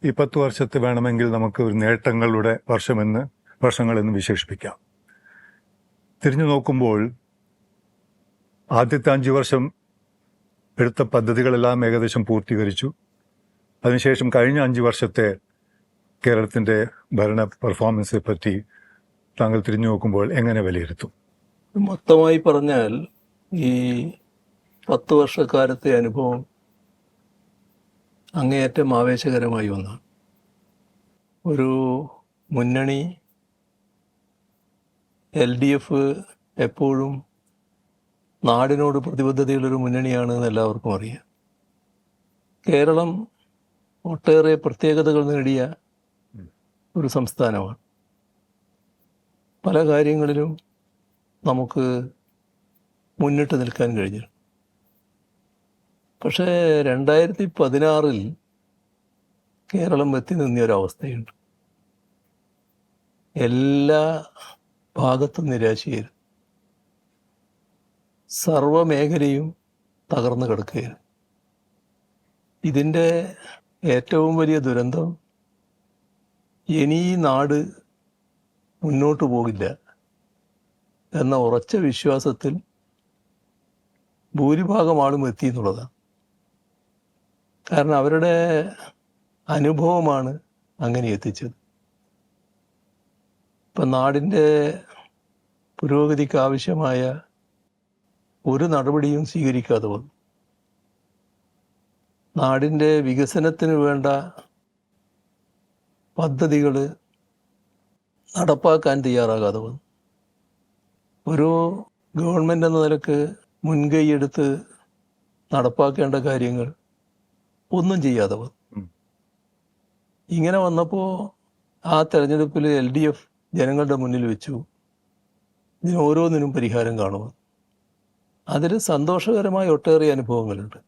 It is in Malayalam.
ഈ 10 വർഷത്തെ വേണമെങ്കിൽ നമുക്ക് ഒരു നേട്ടങ്ങളുടെ വർഷങ്ങളെന്ന് വിശേഷിപ്പിക്കാം. തിരിഞ്ഞു നോക്കുമ്പോൾ ആദ്യത്തെ 5 വർഷം എടുത്ത പദ്ധതികളെല്ലാം ഏകദേശം പൂർത്തീകരിച്ചു. അതിനുശേഷം കഴിഞ്ഞ 5 വർഷത്തെ കേരളത്തിൻ്റെ ഭരണ പെർഫോമൻസിനെ പറ്റി താങ്കൾ തിരിഞ്ഞു നോക്കുമ്പോൾ എങ്ങനെ വിലയിരുത്തും? മൊത്തമായി പറഞ്ഞാൽ ഈ 10 വർഷക്കാലത്തെ അനുഭവം അങ്ങേയറ്റം ആവേശകരമായി ഒന്നാണ്. ഒരു മുന്നണി LDF എപ്പോഴും നാടിനോട് പ്രതിബദ്ധതയുള്ളൊരു മുന്നണിയാണെന്ന് എല്ലാവർക്കും അറിയാം. കേരളം ഒട്ടേറെ പ്രത്യേകതകൾ നേടിയ ഒരു സംസ്ഥാനമാണ്. പല കാര്യങ്ങളിലും നമുക്ക് മുന്നിട്ട് നിൽക്കാൻ കഴിഞ്ഞു. പക്ഷേ 2016 കേരളം എത്തി നിന്നൊരവസ്ഥയുണ്ട്. എല്ലാ ഭാഗത്തും നിരാശയായിരുന്നു. സർവമേഖലയും തകർന്നു കിടക്കുകയാണ്. ഇതിൻ്റെ ഏറ്റവും വലിയ ദുരന്തം ഇനി ഈ നാട് മുന്നോട്ട് പോകില്ല എന്ന ഉറച്ച വിശ്വാസത്തിൽ ഭൂരിഭാഗം ആളും എത്തി എന്നുള്ളതാണ്. കാരണം അവരുടെ അനുഭവമാണ് അങ്ങനെ എത്തിച്ചത്. ഇപ്പം നാടിൻ്റെ പുരോഗതിക്ക് ആവശ്യമായ ഒരു നടപടിയും സ്വീകരിക്കാതെ വന്നു. നാടിൻ്റെ വികസനത്തിന് വേണ്ട പദ്ധതികൾ നടപ്പാക്കാൻ തയ്യാറാകാതെ വന്നു. ഒരു ഗവൺമെൻറ് എന്ന നിലക്ക് മുൻകൈയെടുത്ത് നടപ്പാക്കേണ്ട കാര്യങ്ങൾ ഒന്നും ചെയ്യാതെ വന്നു. ഇങ്ങനെ വന്നപ്പോൾ ആ തെരഞ്ഞെടുപ്പിൽ LDF ജനങ്ങളുടെ മുന്നിൽ വെച്ചു ഇതിന് ഓരോന്നിനും പരിഹാരം കാണുമെന്ന്. അതിൽ സന്തോഷകരമായ ഒട്ടേറെ അനുഭവങ്ങളുണ്ട്.